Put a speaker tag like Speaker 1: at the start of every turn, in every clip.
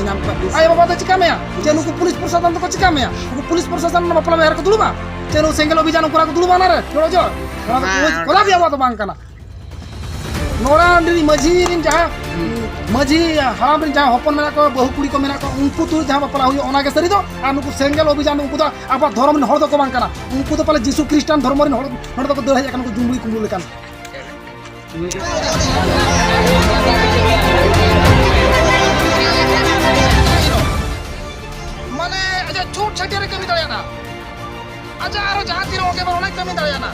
Speaker 1: नाम का आय बाबा तो चिका मेया जे नुकु पुलिस प्रशासन तो चिका मेया नुकु पुलिस प्रशासन ना बापला मेहर को दुलुबा जे नु सेंगल अभियान को दुलुबा ना रे जोड़ो जो कोला भी आवा तो बांग कना नोरा अंडी मझी रिन जहां मझी हाम रिन जहां हपन मेना को बहु कुड़ी को मेना को उनको तो जहां बापला हुई ओना के सरी दो आ नुकु सेंगल अभियान उनको तो आपा धर्म रिन हड़ दो को बांग कना उनको तो पहले जीसु क्रिश्चियन धर्म रिन हड़ दो को दे हय कन को जुमड़ी कुमु लेकान माने अजा छूट छटिया कमी दाड़ियाना अजा आरो जहां तीर ओके बार अनेक कमी दाड़ियाना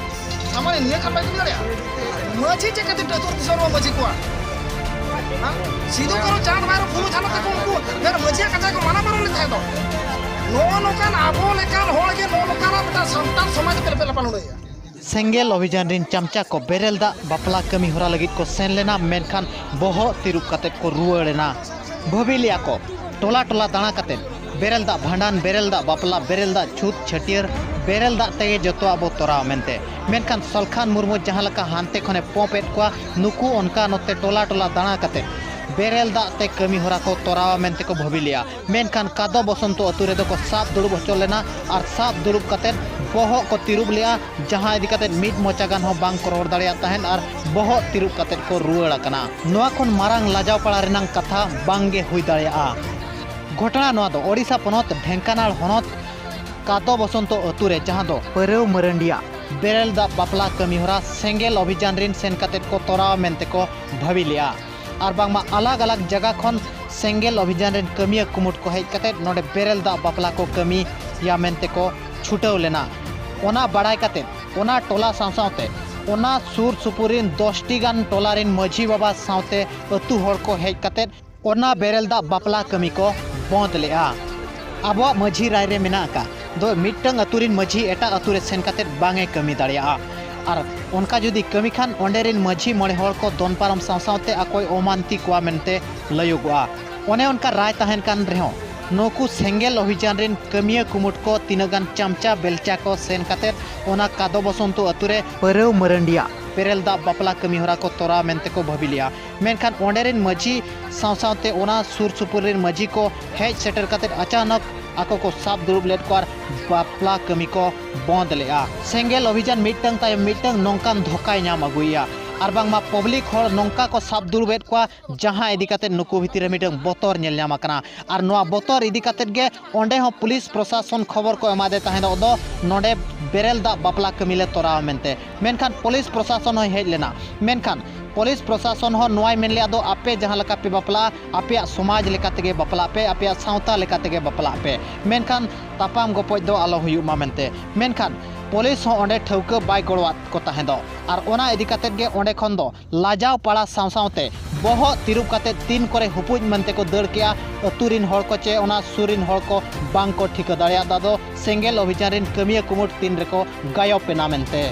Speaker 1: हमारे निया खान कमी दाड़िया मजी चे कते टतुर दिसर मजी को हां सीधो करो जान मारो फुलु झालो तक उनको फिर मजिया कचा को माना मारो लेता है दो नो नो कान आबो लेकान होल के नो नो काना बेटा संतान समाज पे पे लपानो रे
Speaker 2: सेंगेल अभियान रिन चमचा को बेरेल दा बापला कमी होरा लगित को सेन लेना मेनखान बोहो तिरुप कते को रुएना भबिलिया को टोला टोला दाना कते बेरेल दा भांडान बेरेल दा बापला बेरेल दा छूत छटियर बेरेल दा तेगे जतो आबो तोरा मेनते मेनखान सलखान मुर्मु जहां लका हानते खने पोपेट को नुकु उनका नते टोला टोला दाना कते बेरेल दा ते कमी होरा को तोरावा मेनते को भबिलिया मेनखान कादो बसंतो अतुरे दो को साफ दुड़ुब होचो लेना और साफ दुड़ुब कते बोहो को तिरुब लिया जहां इदी कते मिट मोचागान हो बांग को रोड दाड़िया तहन और बोहो तिरुब कते को रुएड़ा कना नोआ खन मारांग लाजाव पड़ा रेनांग कथा बांगे हुई दाड़िया घटना नोआ दो ओडिशा पनत ढेंकानाल हनत कादो बसंतो अतुरे जहां दो परेव मरंडिया बेरेल दा बापला कमी होरा सेंगेल अभियान रिन सेन कते को तोरावा मेनते को भबिलिया और बांगमा अलग अलग जगह खन सेंगेल अभियान रिन कमिया कुमुट को हेज कते नोडे बेरेल दा बापला को कमी या मेनते को छुटाव लेना ओना बड़ाई कते ओना टोला सावसावते ओना सुर सुपुरिन 10टी गान टोलारिन मझी बाबा सावते अतु हड़ को हेज कते ओना बेरेल दा बापला कमी को बंद लेआ आबो मझी राय रे मेना का दो मिटंग अतुरिन मझी एटा अतुरे सेन कते बांगे कमी दाड़िया और उनका जुदी कमी खान ओंडेरिन मझी मणे हड़ को दोन पारम सावसावते अकोय ओमानती को मेनते लयुगआ ओने उनका राय तहन कान रेहो नोकु सेंगेल अभियान रिन कमिया कुमुट को तीनगान चमचा बेलचा को सेन कते ओना कादो बसंतो अतुरे परेव मरंडिया बेरेल दा बापला कमी होरा को तोरा मेनते को भबिलिया मेनखान ओंडेरिन मझी सावसावते ओना सुर सुपुरिन मझी को हेज सेटर कते अचानक आको को साफ दुरुब लेट को बापला कमी को बंद लेआ सेंगेल अभियान मिटंग तायम मिटंग नोंकान धोकाय नाम अगुइया और बांगमा पब्लिक हर नोंका को साफ दुरुबेट को जहां इदी कते नुकु भितिर मिटंग बोतर नेल नाम कना और नोआ बोतर इदी कते गे ओंडे हो पुलिस प्रशासन खबर को एमा दे ताहेन दो नोडे बेरेल दा बापला कमिले तोरा मेनते मेनखान पुलिस प्रशासन हो हेज लेना मेनखान पुलिस प्रशासन हो नोय मेन लिया दो आपे जहां लका पे बापला आपे समाज लेका तेगे बापला पे आपे सावता लेका तेगे बापला पे मेनखान तापाम गोपoj दो आलो हुयु मा मेनते मेनखान पुलिस हो ओंडे ठौका बाय गड़वात को ताहें दो और ओना इदी कते गे ओंडे खन दो लाजाव पाड़ा सावसावते बोहो तिरुब कते तीन करे हुपुज मनते को दड़ केया अतुरिन हड़ को चे ओना सुरिन हड़ को बांग को ठिका दाड़िया दादो सेंगेल अभियान रिन कमिया कुमुट तीन रेको गायो पेना मेनते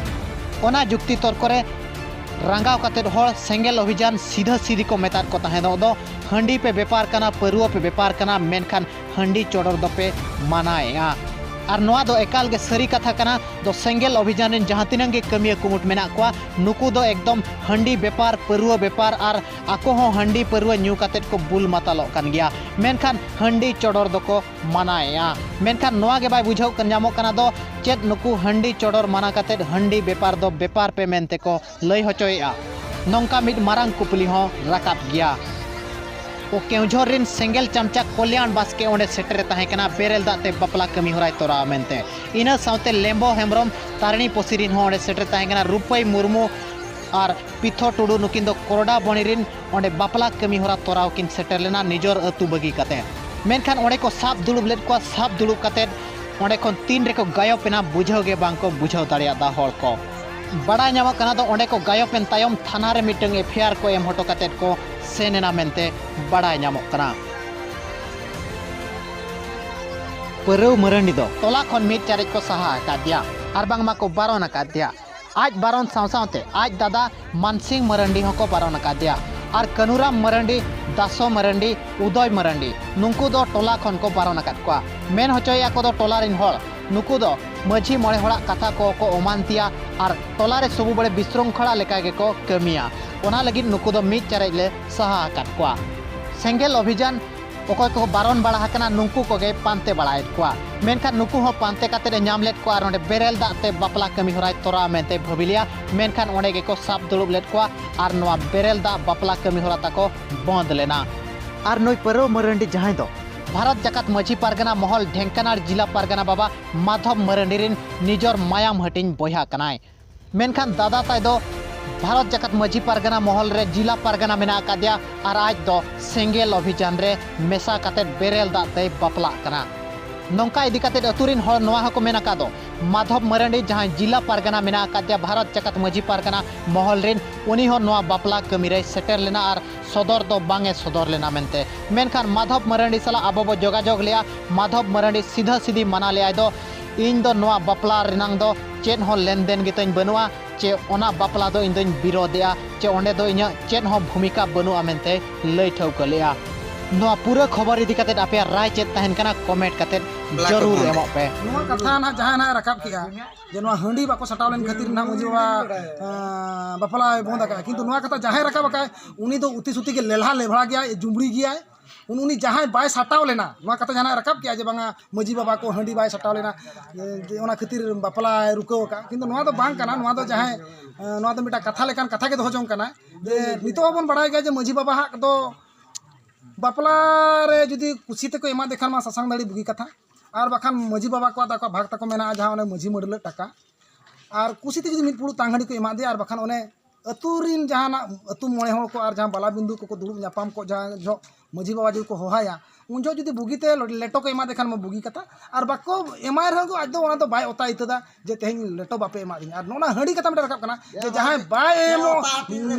Speaker 2: ओना जुक्ति तौर करे रंगाव कते हड़ सेंगेल अभियान सीधा सीधी को मेतार को ताहें दो हंडी पे व्यापार कना परुआ पे व्यापार कना मेनखान हंडी चोडर दो पे मानाया और नोआ दो एकाल गे सरी कथा कना दो सेंगेल अभियान रिन जहां तिनंग गे कमिया कुमुट मेना को नुकु दो एकदम हंडी व्यापार परुआ व्यापार और आको हो हंडी परुआ न्यू कते को बुल मातालो कन गया मेनखान हंडी चोडर दो को मानाया मेनखान नोआ गे बाय बुझाव कन जामो कना दो चेत नुकु हंडी चोडर माना कते हंडी व्यापार दो व्यापार पे मेनते को लय होचोया नोंका मिड मारांग कुपली हो राकाब गया ओ केउझर रिन सेंगेल चमचा कल्याण बास्के ओंडे सेटर ताहेकना बेरेल दाते बापला कमी होराय तोरा मेनते इना सावते लेम्बो हेमब्रम तारणी पोसिरिन हो ओंडे सेटर ताहेकना रूपई मुर्मू और पिथो टुडू नुकिन दो कोरडा बणिरिन ओंडे बापला कमी होरा तोराव किन सेटर लेना निजोर अतु बगी कते मेनखान ओंडे को साफ दुड़ुब लेट को साफ दुड़ुब कते ओंडे खन तीन रेको गायो पेना बुझाव गे बांग को बुझाव दाड़िया दा हड़ को बड़ा नाम कना दो ओंडे को गायो पेन तायम थाना रे मिटंग एफआईआर को एम हटो कते को सेनेना मेनते बड़ा नाम कना परेव मरंडी दो टोला खन मिट चारिज को सहा का दिया और बांगमा को बारोन का दिया आज बारोन सावसावते आज दादा मानसिंह मरंडी को बारोन का दिया और कनुराम मरंडी दासो मरंडी उदय मरंडी नुंकु दो टोला खन को बारोन का को मेन होचोया को दो टोला रिन हड़ नुकु दो मझी मणे हड़ा कथा को ओमानतिया और टोला रे सबु बड़े विशृंखला लेका गे को कमिया ओना लगी नुकु दो मिट चारेज ले सहा काट को सेंगेल अभियान ᱚᱠᱚᱭ ᱠᱚ ᱵᱟᱨᱚᱱ ᱵᱟᱲᱟ ᱦᱟᱠᱟᱱᱟ ᱱᱩᱝᱠᱩ ᱠᱚᱜᱮ ᱯᱟᱱᱛᱮ ᱵᱟᱲᱟᱭᱮᱫ ᱠᱚᱣᱟ ᱢᱮᱱᱠᱷᱟन ᱱᱩᱠᱩ ᱦᱚᱸ ᱯᱟᱱᱛᱮ ᱠᱟᱛᱮ ᱧᱟᱢ ᱞᱮᱫ ᱠᱚᱣᱟ ᱱᱚᱰᱮ ᱵᱮᱨᱮᱞ ᱫᱟᱜ ᱛᱮ ᱵᱟᱯᱞᱟ ᱠᱟᱹᱢᱤ ᱦᱚᱨᱟᱭ ᱛᱚᱨᱟᱣ ᱢᱮᱱᱛᱮ ᱵᱷᱟᱹᱵᱤᱞᱮᱭᱟ ᱢᱮᱱᱠᱷᱟन ᱚᱸᱰᱮ ᱜᱮᱠᱚ ᱥᱟᱵ ᱫᱩᱲᱩᱵ ᱞᱮᱫ ᱠᱚᱣᱟ ᱟᱨ ᱱᱚᱣᱟ ᱵᱮᱨᱮᱞ ᱫᱟᱜ ᱵᱟᱯᱞᱟ ᱠᱟᱹᱢᱤ ᱦᱚᱨᱟ ᱛᱟᱠᱚ ᱵᱚᱱᱫ ᱞᱮᱱᱟ ᱟᱨ ᱱᱩᱭ ᱯᱟᱹᱨᱟᱹᱣ ᱢᱟᱨᱟᱱᱰᱤ ᱡᱟᱦᱟᱸᱭ ᱫᱚ भारत जाकात मझी पारगना महल ढेंकानार जिला पारगना बाबा माधव मरांडी रिन निजर मायाम हटिन बया कनाय मेनखान दादा ताय दो भारत जाकात मझी पारगना महल रे जिला पारगना मेना कादिया और आज दो सेंगेल अभियान रे मेसा काते बेरेल दा ते बापला कना नौका इदी काते अतुरिन हर नवा हको मेना का दो माधव मरांडी जहां जिला पारगना मेना कादिया भारत जाकात मझी पारगना महल रिन उनी हो नवा बापला कमी रे सेटर लेना और सदर दो बांगे सदर लेना मेनते मेनखान माधव मरांडी साला आबो बो जोगाजोग लिया माधव मरांडी सीधा सीधी मना लिया दो इन दो नवा बापला रिनांग दो चेन हो लेनदेन गितन बनुआ चे ओना बापला दो इंदों विरोधिया चे ओंडे दो इन्या चेन हो भूमिका बनुआ मेनते लई ठौक लिया नवा पूरा खबर इदी काते आपे राय चेत तहन कना कमेंट काते जरूर एमो पे
Speaker 1: नवा कथा ना जहां ना रकाब किया जे नवा हंडी बाको सटाव लेन खातिर ना मुझे बापला बोंद का किंतु नवा कथा जहां रकाब का उनी दो उती सुती के लेलहा लेभड़ा गया जुमड़ी गया उनी जहां बाय सटाव लेना नवा कथा जहां रकाब किया जे बांगा मजी बाबा को हंडी बाय सटाव लेना जे ओना खातिर बापला रुको का किंतु नवा दो बांग कना नवा दो जहां नवा दो मिटा कथा लेकान कथा के दो जों कना जे नितो बन बड़ाय गया जे मजी बाबा हाक दो बापला रे जुदी कुसी ते को एमा देखान मा ससांग दाड़ी बुगी कथा और बाखान मजी बाबा को ताको भाग ताको मेना जहां ओने मजी मडल टाका और कुसी ते जुदी मिट पुड़ू तांगड़ी को एमा दे और बाखान ओने अतुरिन जहां अतु मोणे होड़ को और जहां बाला बिंदु को दुड़ुब न्यापाम को जहां जो मजी बाबा जो को होहाया उन जो जुदी बुगी ते लेटो को एमा देखान मा बुगी कथा और बाको एमा रह को आज दो ओना तो बाय ओता इतदा जे तेहन लेटो बापे एमा दिन और नोना हंडी कथा में रकाब कना जे जहां बाय एमो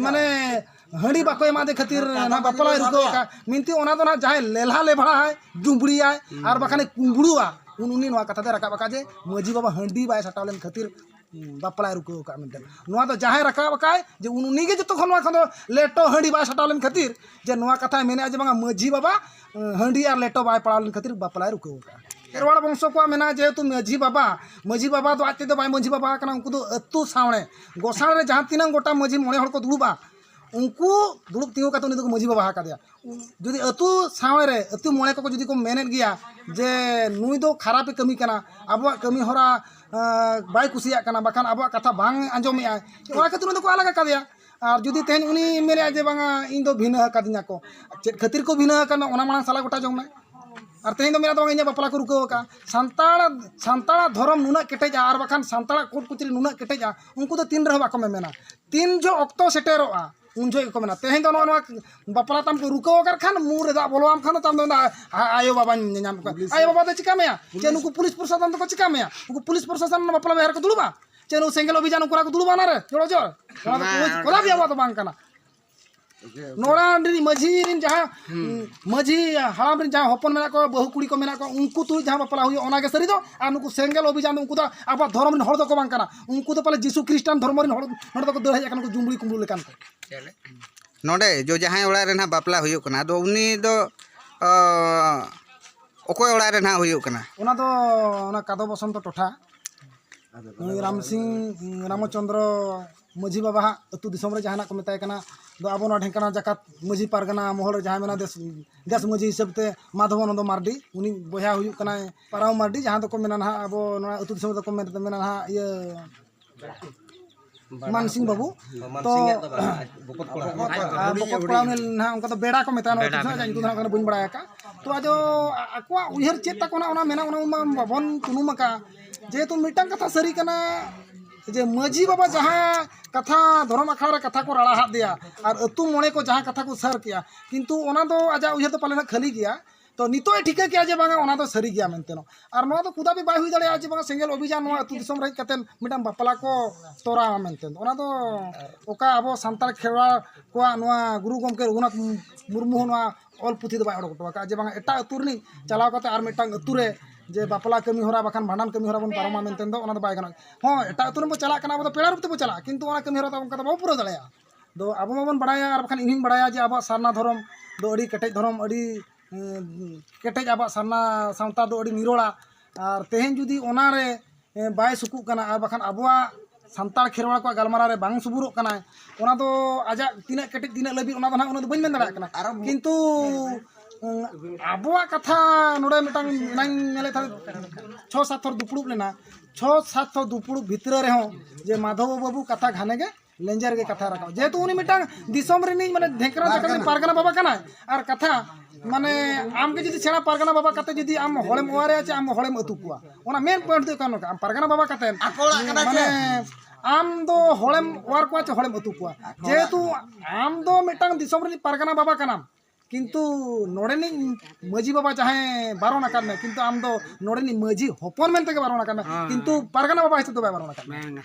Speaker 1: माने हंडी बाको एमा दे खातिर ना बापला रुको का मिनती ओना तो ना जहां लेलहा लेभड़ा है जुबड़ी है और बाखाने कुंबड़ुआ उनी नवा कथा दे रकाब का जे मजी बाबा हंडी बाय सटाव लेन खातिर बापला रुको का मिनते नवा तो जहां रकाब का जे उनी के जतो खनवा खन लेटो हंडी बाय सटाव लेन खातिर जे नवा कथा मेने जे बांगा मजी बाबा हंडी और लेटो बाय पड़ाव लेन खातिर बापला रुको का खेरवाड़ वंशो को मेना जेहेतु मजी बाबा तो आते तो बाय मजी बाबा कना उनको तो अतु सावणे गोसाण रे जहां तीन गोटा मजी मोणे हड़ को दुड़ुबा उनको दुड़ुब तिंगु काते उनी दो मजी बाबा हाका दिया जुदी अतु सावणे रे अतु मोणे को जुदी को मेनेत गया जे नुई दो खराब कमी कना आबो कमी होरा बाय कुसिया कना बाखान आबो कथा बांग आंजोमे आ ओना खातिर उनी दो को अलग का दिया और जुदी तेहन उनी मेरे जे बांगा इन दो भिना का दिना को चेत खातिर को भिना कना ओना मांग साला गोटा जोंग में और तेहन दो मेरा तो इन बापला को रुको का संताड़ा धर्म नुना केटेजा और बाखान संताड़ा कोट कुचरी नुना केटेजा उनको तो तीन रह बाको मेना तीन जो ऑक्टो सेटेरोआ उन जो को मेना तेहन दो नवा बापला तम को रुको कर खान मुरे दा बोलवाम खान तम दो आयो बाबा नाम को आयो बाबा तो चिका में जे नुको पुलिस प्रशासन तो चिका में उनको पुलिस प्रशासन बापला बेहर को दुलबा जे नु सेंगल अभियान को दुलबा ना रे जोड़ो जो कोला भी आवा तो बांग कना नोड़ा मझी रिन जहां मझी हाम रिन जहां हपन मेना को बहु कुड़ी को मेना को उनको तु जहां बापला हुई ओना के सरी दो आ नुको सेंगल अभियान उनको तो अब धर्म रिन हड़ दो को बांग कना उनको तो पहले जीसु ख्रिस्टान धर्म रिन हड़ दो को दड़ हय को जुमड़ी कुंबड़ू लेकान को
Speaker 3: नोडे जो जहां ओड़ा रे ना बापला हुयो कना दो उनी दो ओकोय ओड़ा रे ना हुयो कना
Speaker 1: ओना दो ओना कादो बसंत टोठा राम सिंह रामचंद्र मझी बाबा अतु दिसम रे जहां को मेताय कना दो आबो ना ढेंकाना जाकात मझी पारगना महल जहां मेना देश मझी हिसाब ते माधवानंद मार्डी उनी बया हुई कना पाराव मार्डी जहां तो को मेना ना आबो ना अतु दिसम तो को मेना ना ये मान सिंह बाबू तो बकत पड़ा ना उनका तो बेड़ा को मेता ना तो ना बन बड़ा का तो आज आको उहर चेत तक ना मेना बाबन तुनुम का जेहेतु मिटांग कथा सरी कना जे मझी बाबा जहां कथा धर्म अखाड़ा कथा को राड़ा हाथ दिया और अतु मोणे को जहां कथा को सर किया किंतु ओना दो आजा उहर तो पाले खाली गया तो नितो ठीक किया जे बांगा ओना तो सरी गया मेनते नो और नोआ तो कुदा भी बाय हुई दड़े जे बांगा सेंगल अभियान नोआ अतु दिसम रही कतेन मिटांग बापला को तोरा मेनते ओना तो ओका अबो संताल खेरवा को नोआ गुरु गमके रघुनाथ मुर्मू नोआ ऑल पुथी दो बाय ओडो का जे बांगा एटा अतु रनी चलाव कते आर मिटांग अतु रे जे बापला कमी होरा बाखान भांडान कमी होरा बन पारमा मेनतेन दो ओना दो बाय गना हां एटा अतु रे बो चला कना बो पेड़ा रूप ते बो चला किंतु ओना कमी होरा तो उनका तो बो पूरा दड़या दो आबो माबन बड़ाया और बाखान इनिन बड़ाया जे आबो सारना धर्म दो अड़ी केटेज धर्म अड़ी केटेज आबा सारना सावता दो अड़ी निरोड़ा और तेहन जुदी ओना रे बाय सुकु कना और बाखान आबोआ संताल खेरवाड़ को गलमारा रे बांग सुबुरो कना ओना दो आजा तीना केटेज तीना लबी ओना दो ना ओना दो बन मेन दड़ा कना किंतु आबुआ कथा नोड़े मिटांग नांग मेले था 6-7 थर दुपुड़ुब लेना 6-7 थर दुपुड़ुब भितर रे हो जे माधव बाबू कथा घाने के लेंजर के कथा रखा जेहेतु उनी मिटांग दिसम रे माने ढेंकरा जगह पारगना बाबा कना और कथा माने आम के जदी सेना पारगना बाबा कते जदी आम होलेम ओआरे आचे आम होलेम अतु कुआ ओना मेन पॉइंट दो कानो आम पारगना बाबा कते माने आम दो होलेम ओआर कुआ चे होलेम अतु कुआ जेहेतु आम दो मिटांग दिसम रे पारगना बाबा कनाम किंतु नोड़ेनी मजी बाबा चाहे बारोन आकार में किंतु आम दो नोड़ेनी मजी होपन मेनते के बारोन आकार में किंतु पारगना बाबा हिसाब तो बारोन आकार में